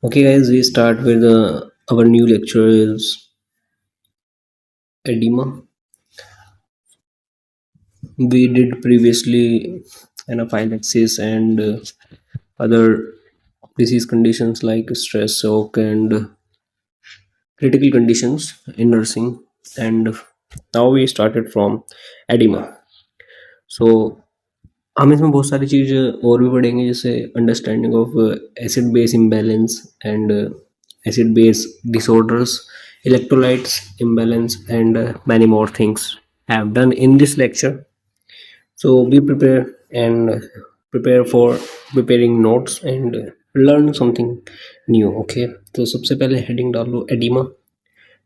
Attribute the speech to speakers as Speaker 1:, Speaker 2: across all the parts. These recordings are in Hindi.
Speaker 1: Okay, guys, we start with our new lecture is edema. We did previously anaphylaxis and other disease conditions like stress, shock, and critical conditions in nursing. And now we started from edema. So हम इसमें बहुत सारी चीज़ और भी पढ़ेंगे जैसे understanding of acid base imbalance and acid base disorders electrolytes imbalance and many more things have done in this lecture. So be prepared and prepare for preparing notes and learn something new. Okay, तो सबसे पहले हेडिंग डाल लो एडिमा.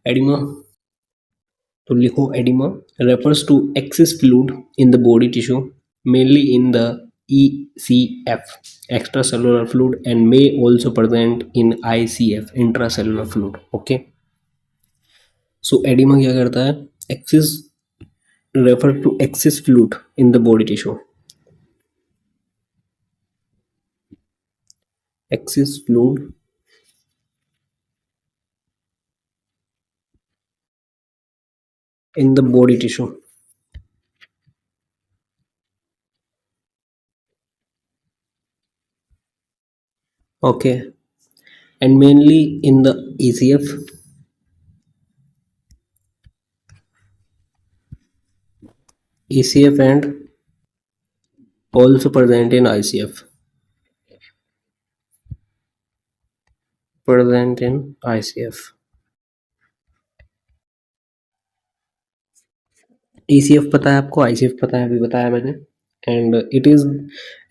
Speaker 1: एडिमा तो लिखो oedema refers to excess fluid in the body tissue, mainly in the ECF, extracellular fluid, and may also present in ICF, intracellular fluid. Okay, so oedema क्या करता है? Excess refer to excess fluid in the body tissue. Excess fluid in the body tissue. Okay, and mainly in the ECF. ECF and also present in ICF. Present in ICF. ECF पता है आपको, ICF पता है, अभी बताया मैंने. And it is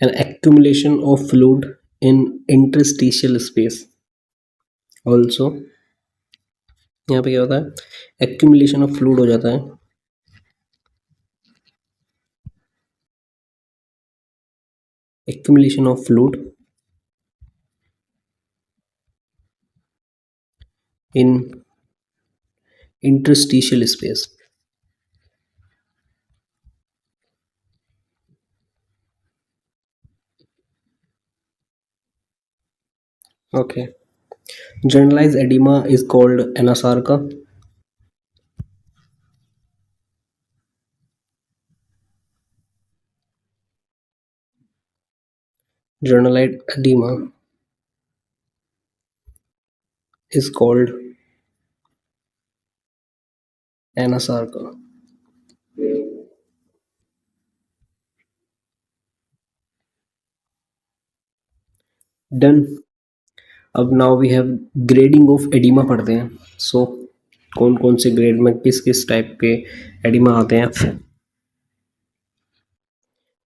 Speaker 1: an accumulation of fluid in interstitial space. Also यहाँ पे क्या होता है? Accumulation of fluid हो जाता है. Accumulation of fluid in interstitial space. Okay. Generalized edema is called anasarca. Generalized edema is called anasarca. Done. अब now we have grading of edema पढ़ते हैं. सो कौन कौन से ग्रेड में किस किस टाइप के एडिमा आते हैं.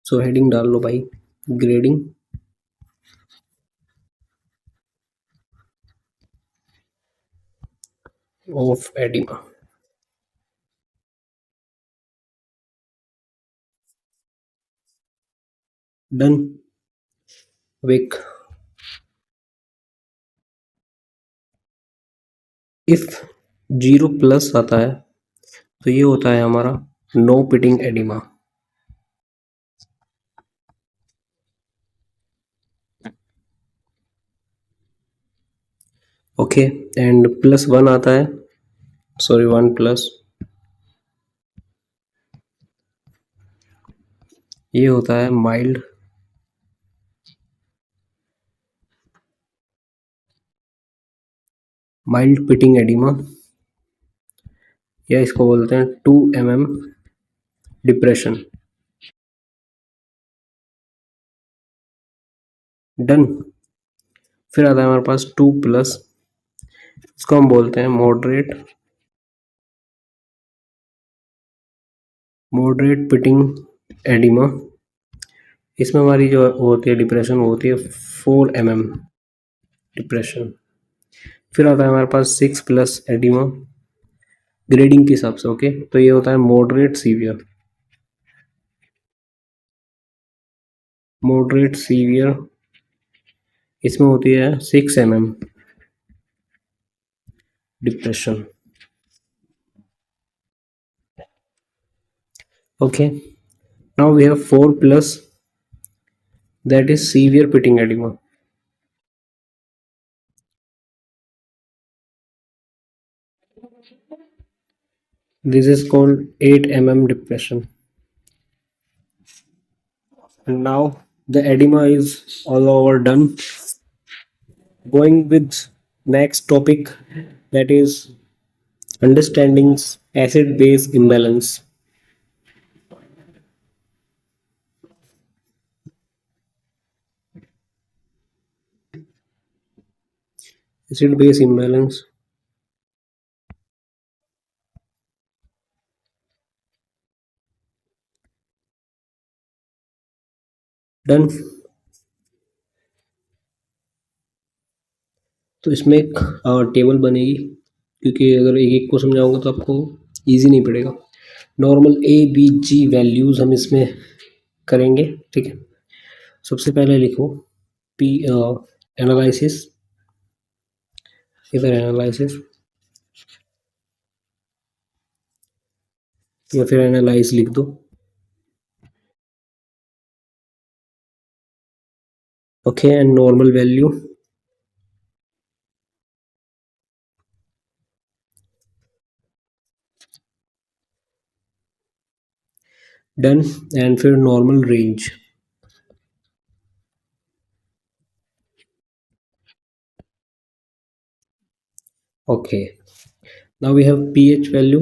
Speaker 1: सो हेडिंग डाल लो भाई, grading of edema. Done. Weak. If 0+ आता है तो ये होता है हमारा no pitting edema. Okay, and +1 आता है, सॉरी 1+, ये होता है माइल्ड पिटिंग एडिमा, या इसको बोलते हैं 2 mm डिप्रेशन. डन. फिर आता है हमारे पास 2+, इसको हम बोलते हैं मॉडरेट पिटिंग एडिमा. इसमें हमारी जो होती है डिप्रेशन, वो होती है 4 mm डिप्रेशन. फिर आता है हमारे पास 6+ एडिमा ग्रेडिंग के हिसाब से. ओके, तो ये होता है मॉडरेट सीवियर. इसमें होती है 6 mm depression. Okay, now we have 4+, that is severe pitting edema. This is called 8 depression. And now the edema is all over done. Going with next topic, that is understanding acid base imbalance. Acid base imbalance. Done. तो इसमें एक टेबल बनेगी, क्योंकि अगर एक एक को समझाऊंगा तो आपको इजी नहीं पड़ेगा। Normal A B G values हम इसमें करेंगे, ठीक है। सबसे पहले लिखो पी एनालिसिस, इधर एनालिसिस या फिर एनालाइज लिख दो। Okay, and normal value done, and फिर normal range. Okay, now we have pH value.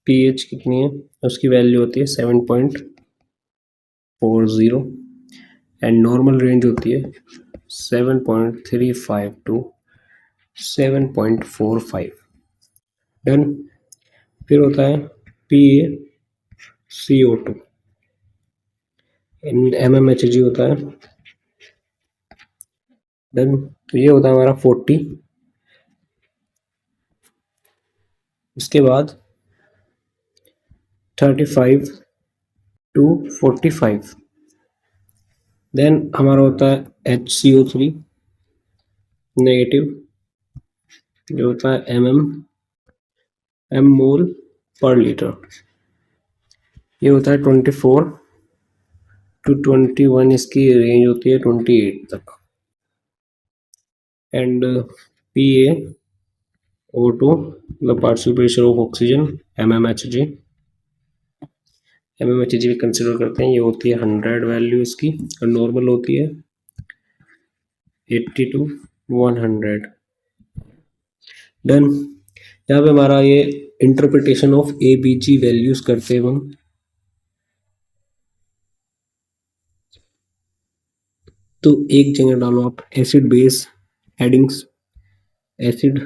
Speaker 1: PH कितनी है, उसकी वैल्यू होती है 7.40 एंड नॉर्मल रेंज होती है 7.35 टू 7.45। डन। फिर होता है P A C O two, M M H G होता है। डन। तो ये होता है हमारा 40। इसके बाद 35 टू 45। देन हमारा होता है H C O three negative, जो होता है एम मोल पर लीटर। ये होता है 24 to 21, इसकी रेंज होती है 28 तक। And P A O two, मतलब partial pressure of oxygen, M H G consider करते हैं। ये होती है 100 वैल्यू इसकी, और नॉर्मल होती है 80 to 100। डन। यहाँ पे हमारा ये interpretation of A B ji values करते हैं हम। तो एक जगह डालो आप acid base headings, acid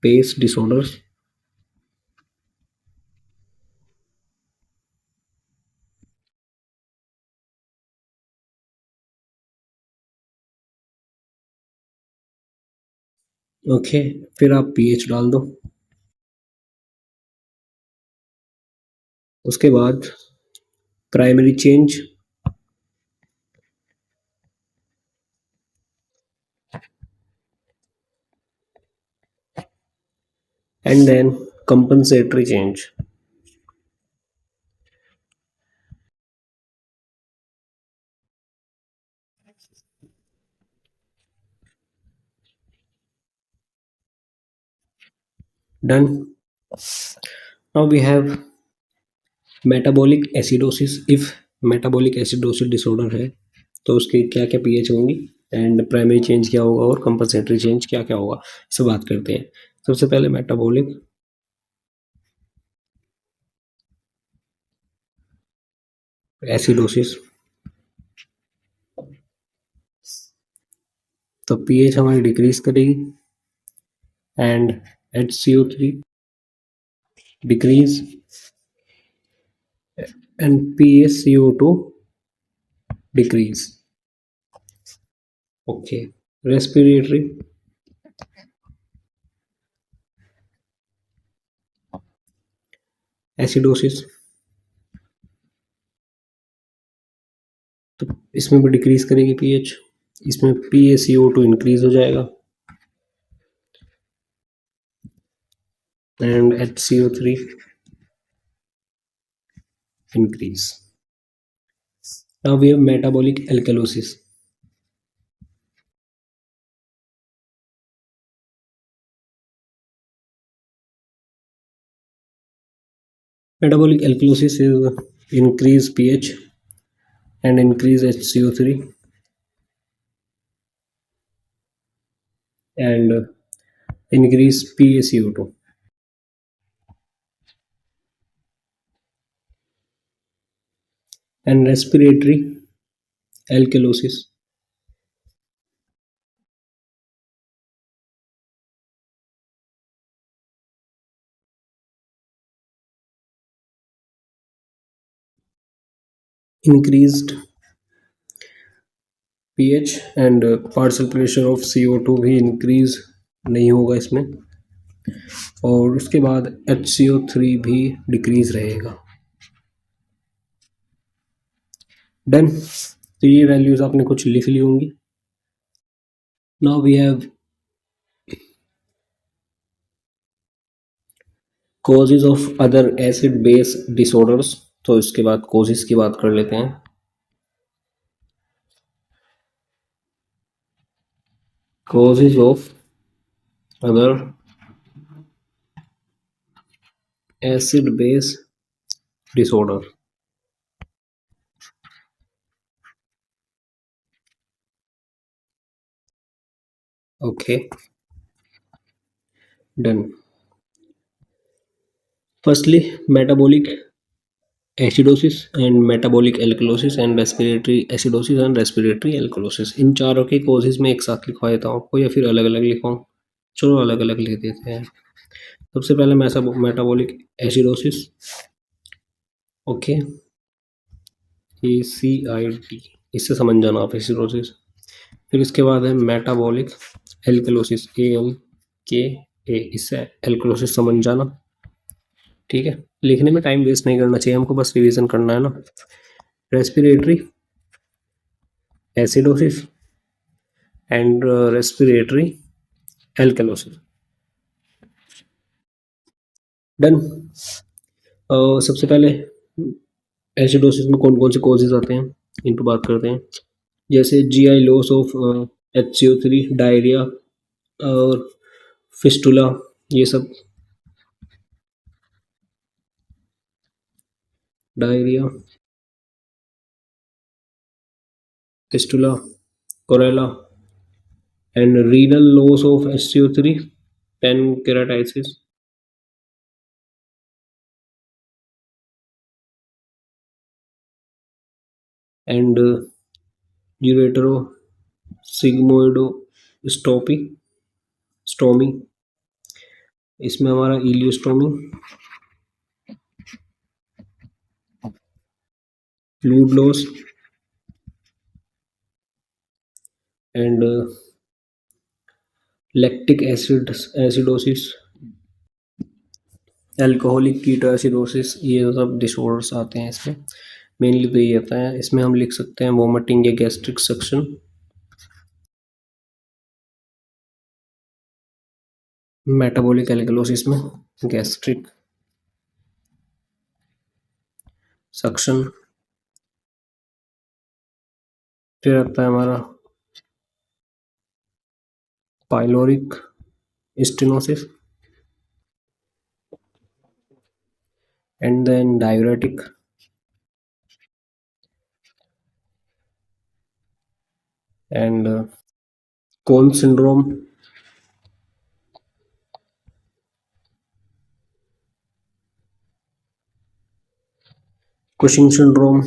Speaker 1: base disorders. Okay, फिर आप पीएच डाल दो। उसके बाद primary change, and then compensatory change. Done. Now we have metabolic acidosis. If metabolic acidosis disorder है तो उसकी क्या क्या पीएच होंगी, एंड प्राइमरी चेंज क्या होगा, और कंपनसेटरी चेंज क्या क्या होगा, इससे बात करते हैं। सबसे पहले मेटाबॉलिक एसिडोसिस। तो पीएच हमारी डिक्रीज करेगी, and HCO3 decrease, and PaCO2 decrease. Okay, respiratory acidosis, तो इसमें भी डिक्रीज करेगी पीएच, इसमें PaCO2 इंक्रीज हो जाएगा, and HCO3 increase. Now we have metabolic alkalosis. Metabolic alkalosis is increase pH and increase HCO3 and increase PaCO2. And respiratory alkalosis increased pH and partial pressure of CO2 भी increase नहीं होगा इसमें, और उसके बाद HCO3 भी डिक्रीज रहेगा। डन। तो ये वैल्यूज आपने कुछ लिख ली होंगी। Now we have causes of other acid base disorders. तो इसके बाद कॉजेज की बात कर लेते हैं। Causes of other acid base disorder. Okay, done. Firstly metabolic acidosis and metabolic alkalosis and respiratory acidosis and respiratory alkalosis, इन चारों के कॉजेज में एक साथ लिखवा देता हूँ आपको, या फिर अलग अलग लिखवाऊँ? चलो अलग अलग लिख देते हैं। सबसे पहले मेटाबॉलिक एसिडोसिस। ओके, ACID, इससे समझ जाना आप एसिडोसिस। फिर इसके बाद है मेटाबॉलिक एल्कलोसिस, ALKA, इससे एल्कलोसिस समझ जाना। ठीक है, लिखने में टाइम वेस्ट नहीं करना चाहिए हमको, बस रिवीजन करना है ना। Respiratory acidosis and respiratory alkalosis. Done. सबसे पहले एसिडोसिस में कौन कौन से कॉजेज आते हैं इन पर बात करते हैं। जैसे GI loss of HCO3, diarrhoea और फिस्टुला, ये सब। Diarrhoea, fistula, cholera and renal loss of HCO3, pancreatitis and ureterosigmoidostomy, इसमें हमारा ileostomy, fluid loss and lactic acidosis, alcoholic ketoacidosis, ये सब डिसऑर्डर्स आते हैं इसमें। मेनली तो ये आता है। इसमें हम लिख सकते हैं वोमिटिंग या गैस्ट्रिक सक्शन। मेटाबॉलिक एल्कलोसिस में गैस्ट्रिक सक्शन। फिर आता है हमारा pyloric stenosis and then diuretic and Conn syndrome, Cushing syndrome,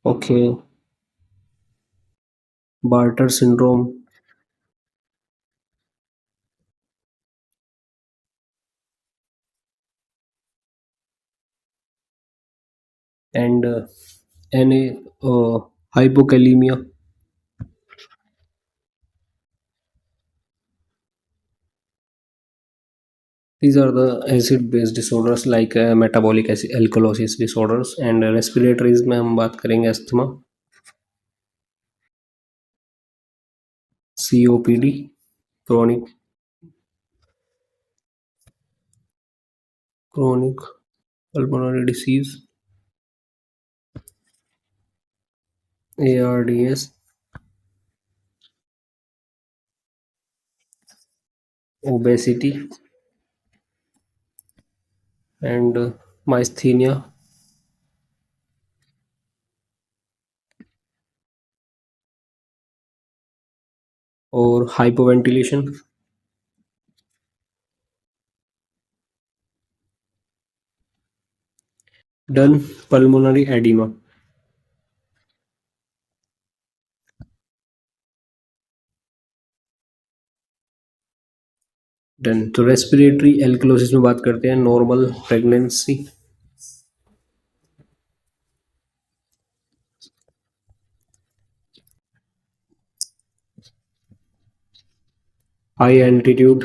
Speaker 1: okay, Bartter syndrome and an hypokalemia. These are the acid-based disorders like metabolic alkalosis disorders and respiratories में हम बात करेंगे asthma, COPD, chronic pulmonary disease, ARDS, obesity and myasthenia or hypoventilation. Done. Pulmonary edema. Done. तो रेस्पिरेटरी एल्कलोसिस में बात करते हैं, normal pregnancy, high altitude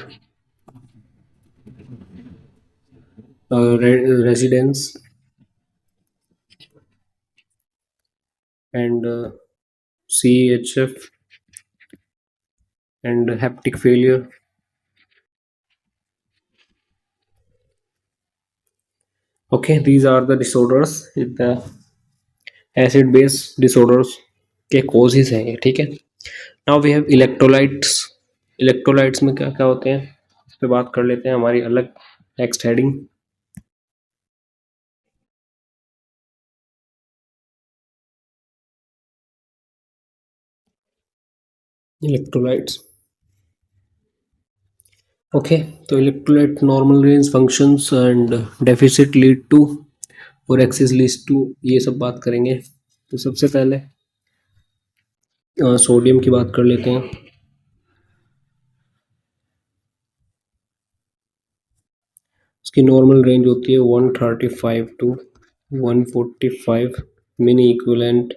Speaker 1: residence and CHF and hepatic failure. Okay, these are the disorders, the acid base disorders के causes हैं ये, ठीक है। Now we have electrolytes. Electrolytes में क्या क्या होते हैं इस पे बात कर लेते हैं, हमारी अलग नेक्स्ट हेडिंग। Electrolytes, okay. तो electrolyte normal range functions and deficit lead to और एक्सेस लीड्स टू, ये सब बात करेंगे। तो सबसे पहले सोडियम की बात कर लेते हैं। इसकी नॉर्मल रेंज होती है 135 to 145 mini equivalent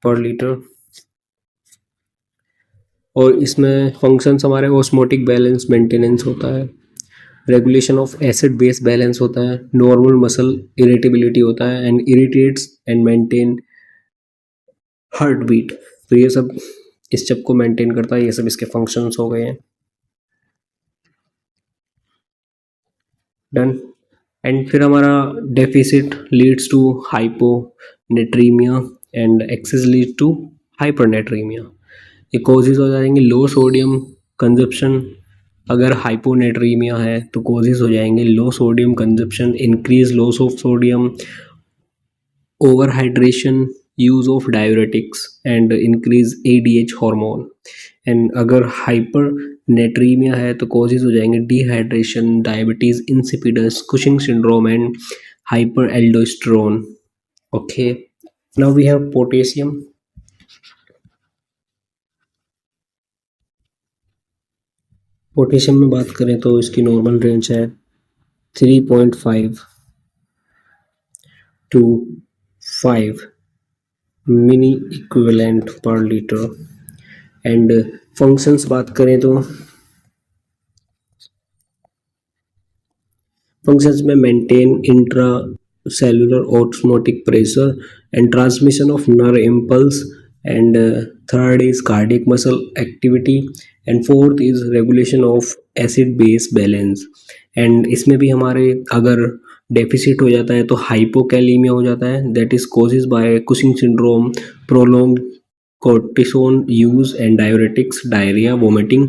Speaker 1: per litre, और इसमें फंक्शंस हमारे ऑस्मोटिक बैलेंस मेंटेनेंस होता है, regulation of acid base balance होता है, नॉर्मल मसल इरिटेबिलिटी होता है and irritates and maintain heart beat. तो ये सब इस चप को मेंटेन करता है, ये सब इसके फंक्शंस हो गए हैं। डन। एंड फिर हमारा deficit leads to hyponatraemia and excess lead to hypernatraemia. ये कॉजेज हो जाएंगे लो सोडियम कंजप्शन, अगर हाइपोनेट्रीमिया है तो कॉजेज हो जाएंगे low sodium consumption, increase loss of sodium, over hydration, use of diuretics and increase ADH hormone. And अगर हाइपर नेट्रीमिया है तो कॉजेज हो जाएंगे dehydration, diabetes insipidus, Cushing syndrome and hyper aldosterone. Okay, now we have potassium. Potassium में बात करें तो इसकी नॉर्मल रेंज है 3.5 to 5 mini equivalent per litre. And functions बात करें तो फंक्शंस में maintain intracellular osmotic pressure and transmission of nerve impulse, and third is cardiac muscle activity, and fourth is regulation of acid base balance. And इसमें भी हमारे अगर डेफिसिट हो जाता है तो हाइपोकैलीमिया हो जाता है, that is causes by Cushing syndrome, prolong cortisone use and diuretics, diarrhoea, vomiting.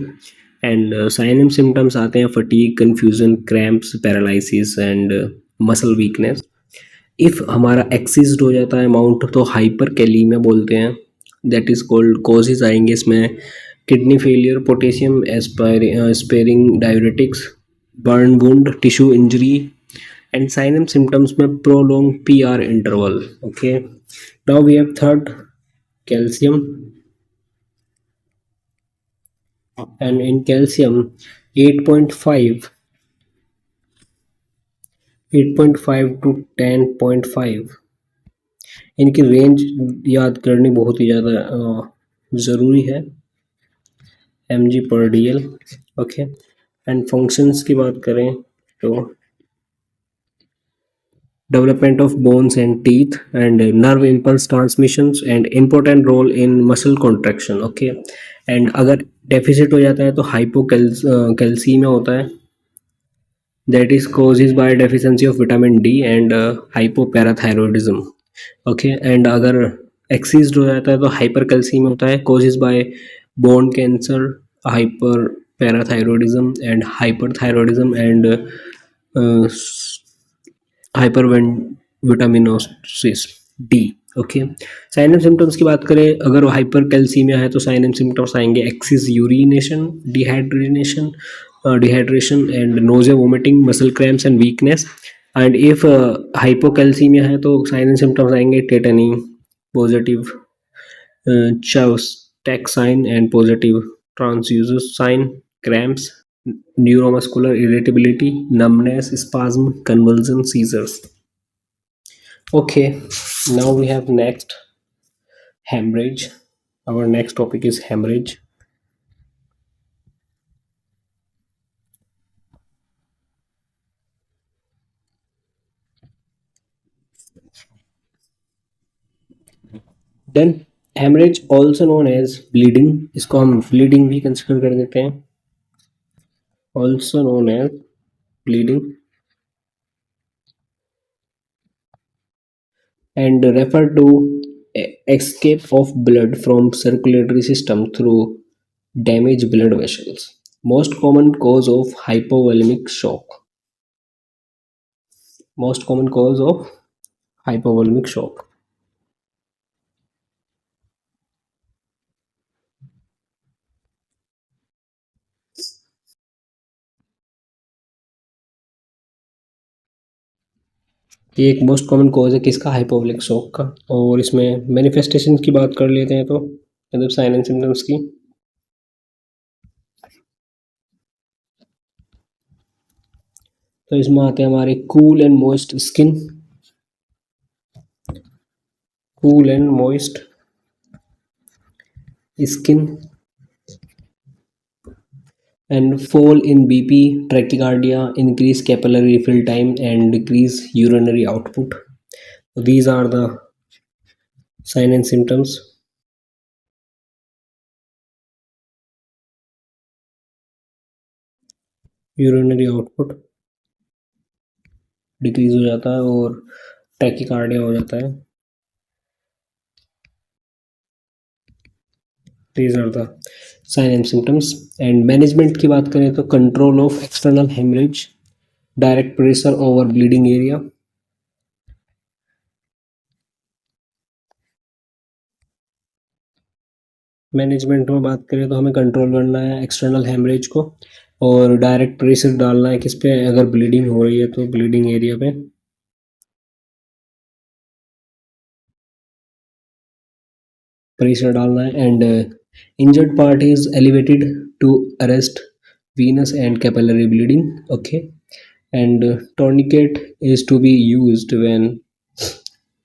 Speaker 1: And sign and symptoms आते हैं fatigue, confusion, cramps, paralysis and muscle weakness. If हमारा एक्सीज हो जाता है अमाउंट तो हाइपर कैलीमिया बोलते हैं, दैट इज कॉल्ड। कॉजेज आएंगे इसमें kidney failure, potassium sparing diuretics, burn wound, tissue injury, and sign and symptoms में prolong PR interval. Okay, now we have third calcium, and in calcium 8.5 to 10.5, इनकी रेंज याद करनी बहुत ही ज़्यादा ज़रूरी है, mg/dl। ओके, एंड फंक्शंस की बात करें तो development of bones and teeth and nerve impulse transmissions and important role in muscle contraction। Okay, and अगर डेफिसिट हो जाता है तो हाइपोकैल्सीमिया होता है, that is causes by deficiency of vitamin D and hypoparathyroidism। Okay, and अगर एक्सीज हो जाता है तो हाइपर कैल्सीमिया होता है, causes by bone cancer, hyper parathyroidism, and hyperthyroidism, and uh, hypervitaminosis D. Okay. Sign and symptoms की बात करें, अगर हाइपर कैल्सीमिया है तो साइन एंड सिम्टम्स आएंगे excess urination, dehydration, dehydration and nausea, vomiting, muscle cramps and weakness. And if hypocalcaemia है तो साइन एंड सिम्टम्स आएंगे tetany, positive Chavstek sign and positive transducer sign, cramps, neuromuscular irritability, numbness, spasm, convulsion, seizures. Okay, now we have next hemorrhage. Our next topic is hemorrhage. Then hemorrhage also known as bleeding, इसको हम bleeding भी consider कर देते हैं, also known as bleeding, and refer to escape of blood from circulatory system through damaged blood vessels. Most common cause of hypovolemic shock. Most common cause of hypovolemic shock. ये एक मोस्ट कॉमन कॉज है किसका, हाइपोवोलिक शॉक का. और इसमें मैनिफेस्टेशन की बात कर लेते हैं तो मतलब साइन एंड सिम्टम्स की. तो इसमें आते हैं हमारे cool and moist skin, cool and moist skin, and fall in BP, tachycardia, increase capillary refill time, and decrease urinary output. So these are the sign and symptoms. Urinary output decrease हो जाता है और टैकिकार्डिया हो जाता है. these are the sign and symptoms. And management की बात करें तो control of external haemorrhage, direct pressure over bleeding area. Management में बात करें तो हमें कंट्रोल करना है एक्सटर्नल हेमरेज को और डायरेक्ट प्रेशर डालना है किस पे, अगर ब्लीडिंग हो रही है तो ब्लीडिंग एरिया पे प्रेशर डालना है. And injured part is elevated to arrest venous and capillary bleeding. Okay. And tourniquet is to be used when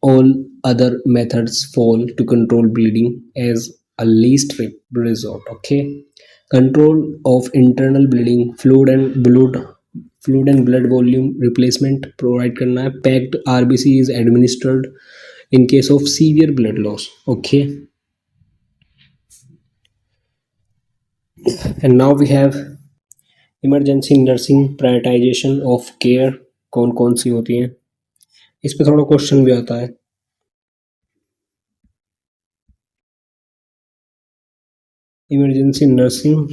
Speaker 1: all other methods fail to control bleeding as a least resort. Okay. Control of internal bleeding, fluid and blood volume replacement provide करना है. Packed RBC is administered in case of severe blood loss. Okay. And now we have emergency nursing prioritisation of care कौन कौन सी होती हैं, इस पे थोड़ा क्वेश्चन भी आता है. Emergency nursing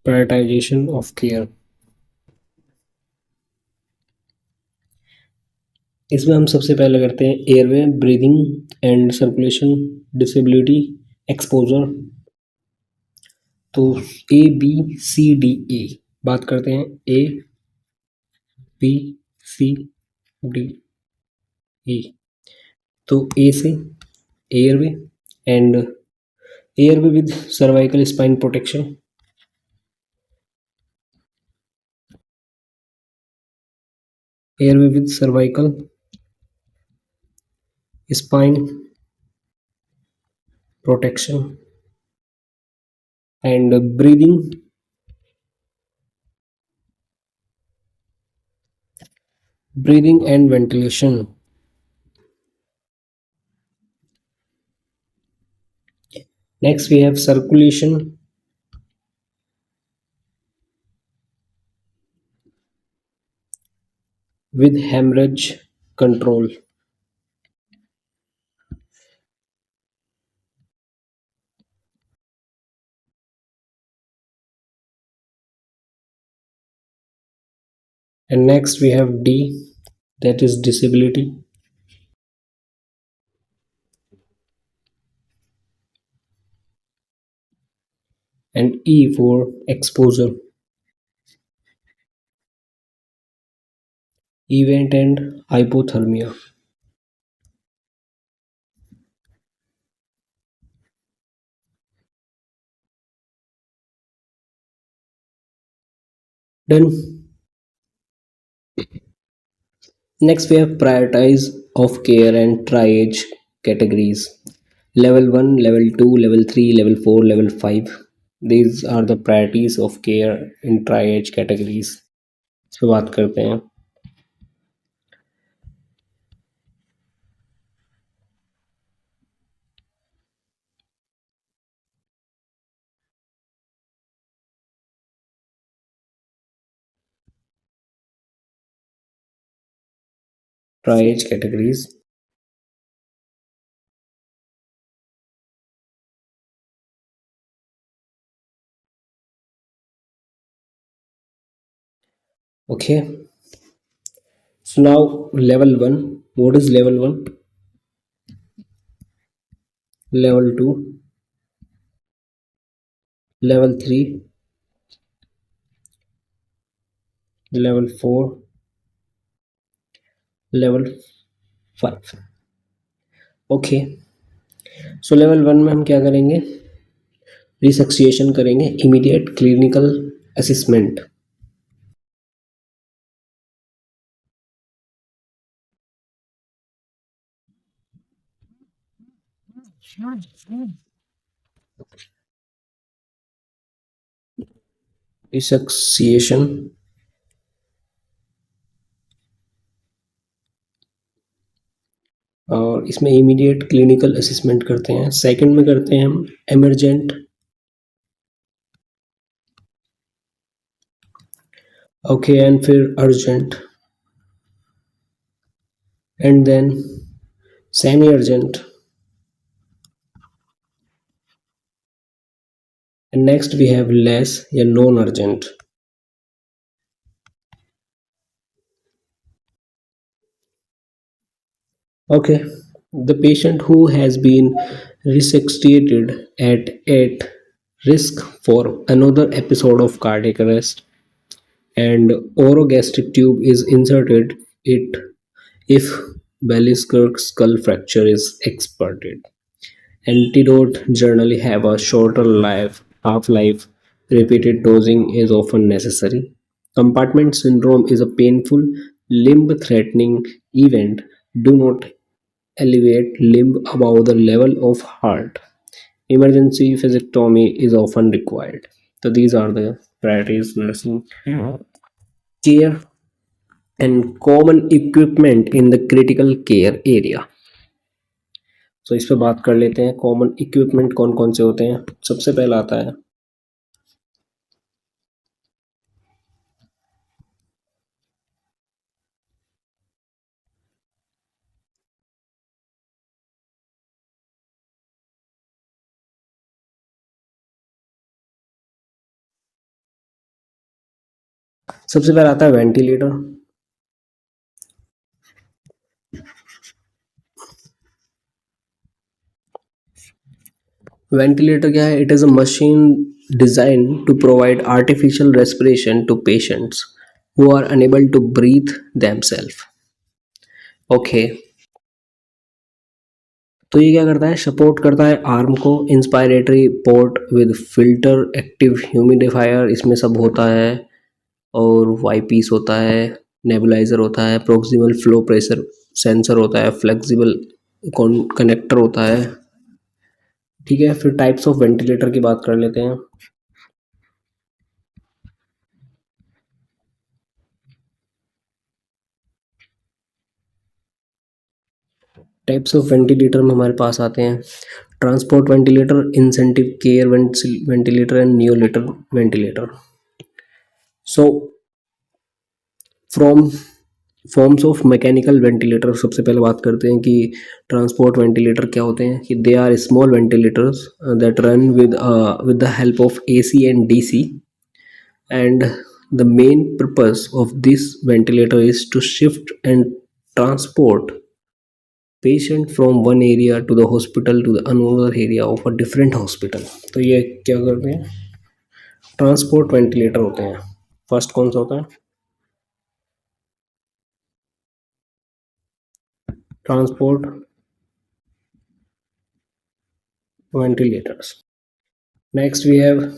Speaker 1: prioritisation of care. इसमें हम सबसे पहले करते हैं airway, breathing and circulation, disability, exposure. तो ABCDE बात करते हैं. ABCDE. तो ए से airway and airway with cervical spine protection. Airway with cervical spine protection. And breathing and ventilation. Next we have circulation, with hemorrhage control. And next we have D, that is disability, and E for exposure, event and hypothermia. Done. Next, we have prioritize of care and triage categories. Level 1, level 2, level 3, level 4, level 5. These are the priorities of care in triage categories. इस पे बात करते हैं. Triage categories. Okay. So now level 1. What is level 1? Level 2, level 3, level 4, level 5. Okay. So level 1 में हम क्या करेंगे? रिसक्सिएशन करेंगे, इमीडिएट क्लिनिकल असेसमेंट. रिसक्सिएशन और इसमें इमीडिएट क्लिनिकल असेसमेंट करते हैं. सेकंड में करते हैं हम एमरजेंट. ओके, एंड फिर urgent, and then semi urgent, and next we have less या non urgent. Okay, the patient who has been resuscitated at risk for another episode of cardiac arrest, and orogastric tube is inserted it if Balisker's skull fracture is expected. Antidote generally have a shorter half-life. Repeated dosing is often necessary. Compartment syndrome is a painful, limb-threatening event. Do not elevate limb above the level of heart. Emergency physectomy is often required. So these are the priorities nursing care and common equipment in the critical care area. तो इस पे बात कर लेते हैं. कॉमन इक्विपमेंट कौन कौन से होते हैं. सबसे पहला आता है सबसे पहला आता है वेंटिलेटर. वेंटिलेटर क्या है? It is a machine design to provide artificial respiration to patients who are unable to breathe themselves. Okay, तो ये क्या करता है? सपोर्ट करता है आर्म को. Inspiratory port with filter active humidifier इसमें सब होता है, और वाई पीस होता है, नेबुलाइजर होता है, प्रोक्सिमल फ्लो प्रेशर सेंसर होता है, फ्लेक्सिबल कनेक्टर होता है. ठीक है, फिर टाइप्स ऑफ वेंटिलेटर की बात कर लेते हैं. टाइप्स ऑफ वेंटिलेटर में हमारे पास आते हैं transport ventilator, incentive care ventilator and नियोलेटर ventilator. So from forms of mechanical ventilator, सबसे पहले बात करते हैं कि ट्रांसपोर्ट वेंटिलेटर क्या होते हैं। कि they are small ventilators that run with the help of AC and DC, and the main purpose of this ventilator is to shift and transport patient from one area to the hospital to the another area of a different hospital। तो ये क्या करते हैं, ट्रांसपोर्ट वेंटिलेटर होते हैं। फर्स्ट कौन सा होता है, transport ventilators। Next we have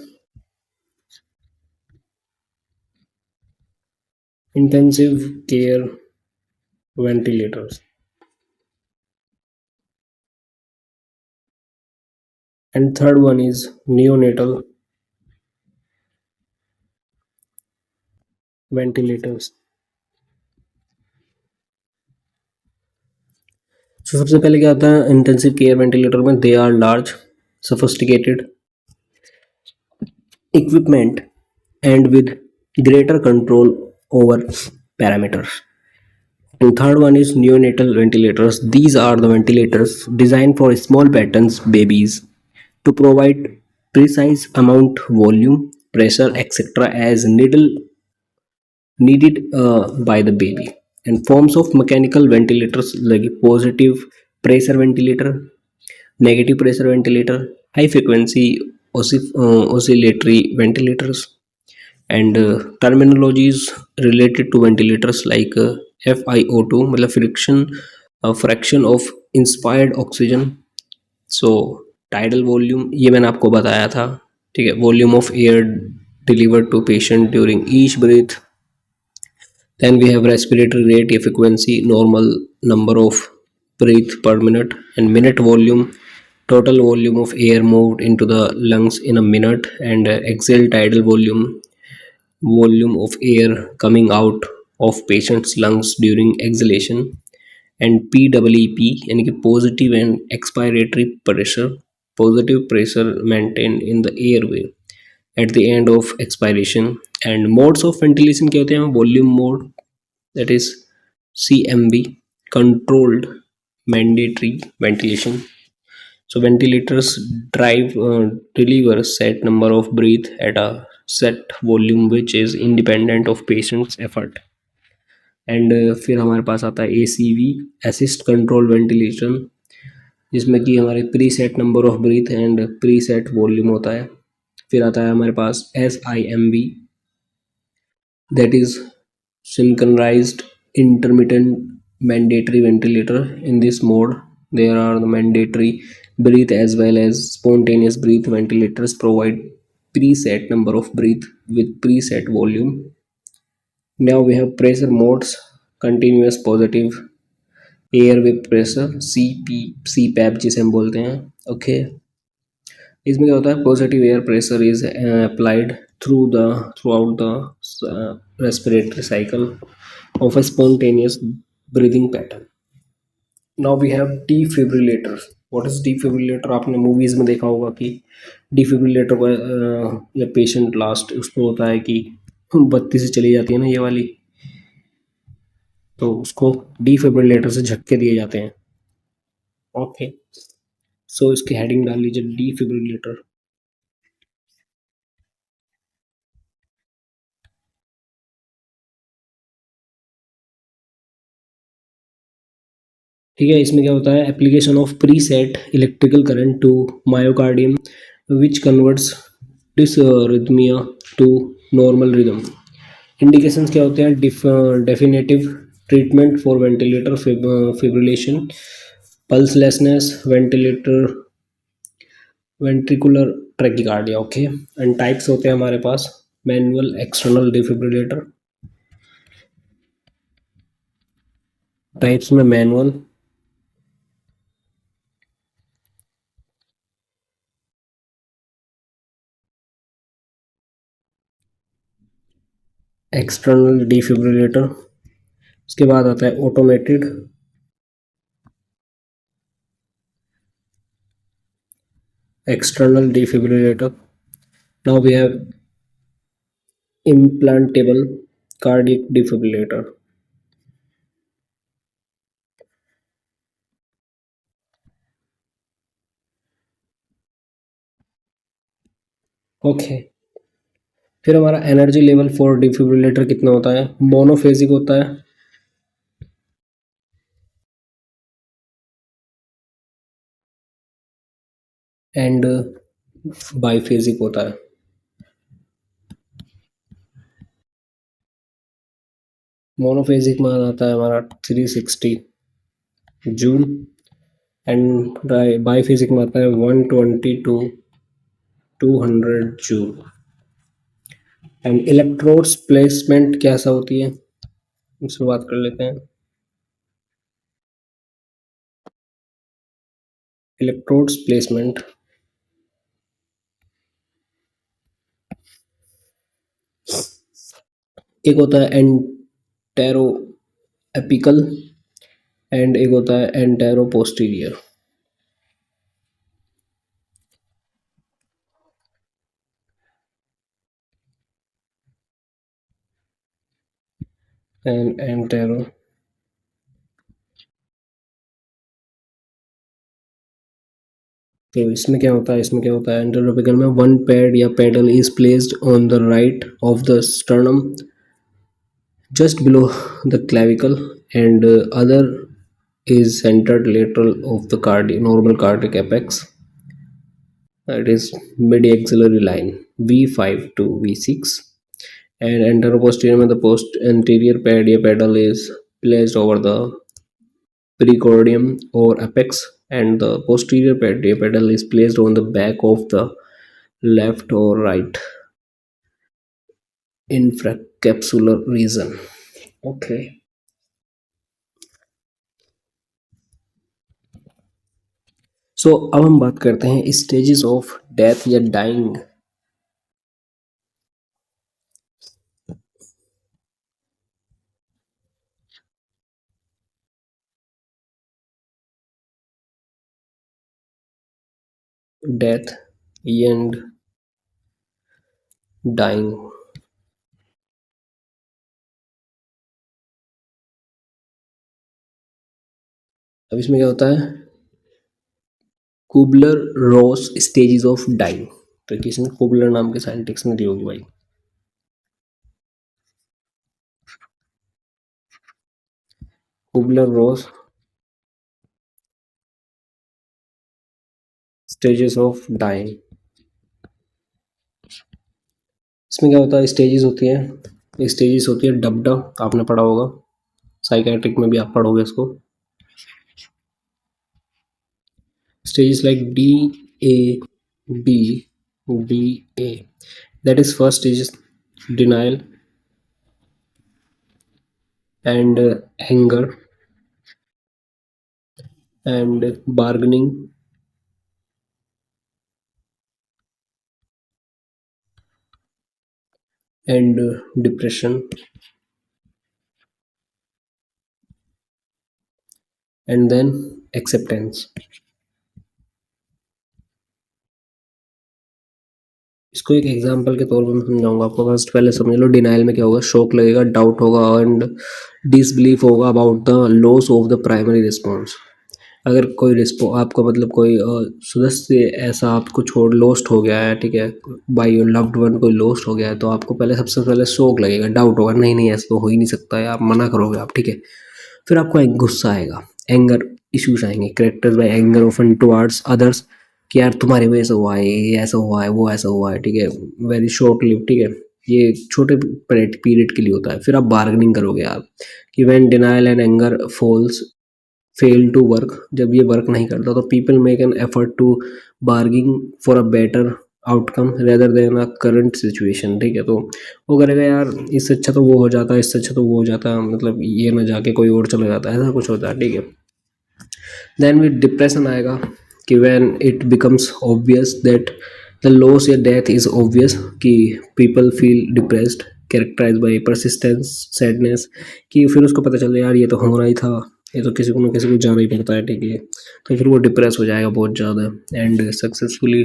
Speaker 1: intensive care ventilators, and third one is neonatal ventilators। तो सबसे पहले क्या आता है इंटेंसिव केयर वेंटिलेटर में, they are large sophisticated equipment and with greater control over parameters। And third one is neonatal ventilators. These are the ventilators designed for small patterns babies to provide precise amount, volume, pressure, etc. as needed by the baby। And forms of mechanical ventilators like positive pressure ventilator, negative pressure ventilator, high frequency oscillatory ventilators, and terminologies related to ventilators like FiO2 मतलब friction fraction of inspired oxygen। So tidal volume ये मैंने आपको बताया था, ठीक है, volume of air delivered to patient during each breath. Then we have respiratory rate, a frequency, normal number of breath per minute, and minute volume, total volume of air moved into the lungs in a minute, and exhale tidal volume, volume of air coming out of patient's lungs during exhalation, and PEEP यानी कि positive and expiratory pressure, positive pressure maintained in the airway at the end of expiration। and modes of ventilation क्या होते हैं, volume mode, that is CMV, controlled mandatory ventilation। So ventilators deliver set number of breath at a set volume which is independent of patient's effort। And फिर हमारे पास आता है ACV, असिस्ट कंट्रोल वेंटिलेशन, जिसमें कि हमारे pre set number of breath and pre set volume होता है। फिर आता है हमारे पास SIMV, that is synchronized intermittent mandatory ventilator। In this mode there are the mandatory breath as well as spontaneous breath ventilators provide preset number of breath with preset volume। now we have pressure modes, continuous positive airway pressure, CPAP जिसे हम बोलते हैं, ओके। इसमें क्या होता है, positive air pressure is applied throughout the respiratory cycle of a spontaneous breathing pattern. Now we have defibrillators. What is defibrillator, आपने मूवीज में देखा होगा कि डिफिब्रिलेटर को या पेशेंट लास्ट उसको होता है कि बत्ती से चली जाती है ना ये वाली, तो उसको डिफिब्रिलेटर से झटके दिए जाते हैं, ओके। सो इसकी हेडिंग डाल लीजिए डिफिब्रिलेटर। ठीक है, इसमें क्या होता है, application of pre set electrical current to myocardium which converts dysrhythmia to normal rhythm. Indications क्या होते हैं, definitive treatment for ventilator fibrillation, pulselessness, ventilator ventricular tachycardia, okay. And types होते हैं हमारे पास, मैनुअल एक्सटर्नल डिफिब्रिलेटर, टाइप्स में मैनुअल, एक्सटर्नल डिफिब्रिलेटर। उसके बाद आता है automated, external defibrillator। Now we have implantable cardiac defibrillator। Okay. फिर हमारा एनर्जी लेवल फॉर डिफिब्रिलेटर कितना होता है? मोनोफेजिक होता है एंड बाईफेजिक होता है। मोनोफेजिक में आ जाता है हमारा 360 जूल, एंड बाईफेजिक में आता है 120 to 200 joule. And electrodes placement कैसा होती है, इसमें बात कर लेते हैं। इलेक्ट्रोड्स प्लेसमेंट एक होता है एंटेरो एपिकल एंड एक होता है एंटेरो पोस्टीरियर। एंड एंटेरो, तो इसमें क्या होता है, इसमें क्या होता है, एंटेरोपिकल में वन पैड या pedal is placed on the right of the sternum just below the clavicle, and other is centered lateral of the normal cardiac apex. It is mid-axillary line V5 to V6, and anteroposterior the post anterior pad या pedal is placed over the precordium or apex, and the posterior pad या pedal is placed on the back of the left or right infracapsular region. Okay. So अब हम बात करते हैं स्टेजेस ऑफ डेथ या डाइंग। Death and dying. अब इसमें क्या होता है, Kubler Ross stages of dying, तो किसी ने कुबलर नाम के साइंटिस्ट ने दी होगी भाई। Kubler Ross stages of dying. इसमें क्या होता है, स्टेजेस होती है, स्टेजेस होती है डबडा, आपने पढ़ा होगा, साइकेट्रिक में भी आप पढ़ोगे इसको। Stages like D A, that is first stage is denial and anger and bargaining and depression and then acceptance। इसको एक एग्जांपल के तौर पर मैं समझाऊंगा आपको। फर्स्ट पहले समझ लो, डिनाइल में क्या होगा, शॉक लगेगा, डाउट होगा एंड डिसबिलीफ होगा about the loss of the primary response. अगर कोई आपको मतलब कोई सदस्य ऐसा आपको छोड़ लॉस्ट हो गया है, ठीक है, बाई योर लव्ड वन कोई लॉस्ट हो गया है, तो आपको पहले सबसे पहले शौक लगेगा, डाउट होगा, नहीं नहीं ऐसा तो हो ही नहीं सकता है, आप मना करोगे आप, ठीक है। फिर आपको एक गुस्सा आएगा, एंगर इश्यूज आएंगे, characters by anger often towards others, कि यार तुम्हारी वजह से हुआ है, ये ऐसा हुआ है, वो ऐसा हुआ है, ठीक है, वेरी शॉर्ट लिव, ठीक है, ये छोटे पीरियड के लिए होता है। फिर आप बार्गेनिंग करोगे आप, कि when denial and anger falls fail to work, जब ये वर्क नहीं करता तो people make an effort to bargaining for a better outcome rather than a current situation, ठीक है, तो वो करेगा यार इससे अच्छा तो वो हो जाता है, इससे अच्छा तो वो हो जाता है, मतलब ये ना जाके कोई और चला जाता है, ऐसा कुछ होता है, ठीक है। देन विद डिप्रेशन आएगा कि when it becomes obvious that the loss या डेथ इज ऑब्वियस, कि people feel depressed characterize by persistence sadness, कि फिर उसको पता चल यार ये तो होना ही था, ये तो किसी को ना किसी को जाना ही पड़ता है, ठीक है, तो फिर वो डिप्रेस हो जाएगा बहुत ज़्यादा and successfully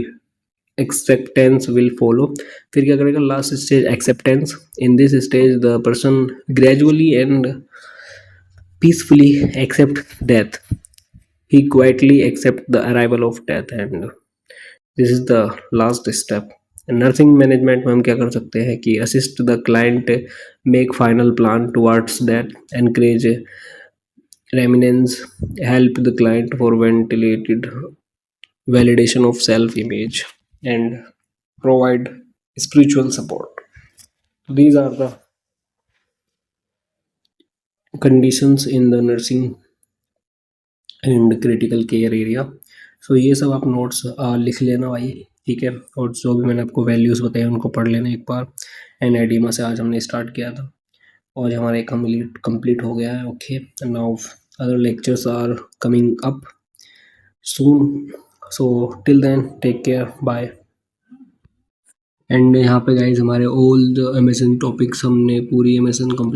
Speaker 1: acceptance will follow. फिर क्या करेगा, last stage acceptance. In this stage the person gradually and peacefully accept death, he quietly accepts the arrival of death, and this is the last step nursing management में हम क्या कर सकते हैं कि assist the client make final plan towards that, encourage remnants, help the client for ventilated validation of self image, and provide spiritual support. These are the conditions in the nursing and critical care area. So ये सब आप नोट्स लिख लेना भाई, ठीक है. और जो भी मैंने आपको वैल्यूज़ बताई उनको पढ़ लेना एक बार. एंड एडिमा से आज हमने स्टार्ट किया था और हमारा कंप्लीट हो गया है. Okay, now other lectures are coming up soon. So till then take care, bye. And यहाँ पे गाइज हमारे all the M S N topics हमने पूरी एम एस एन कंप्लीट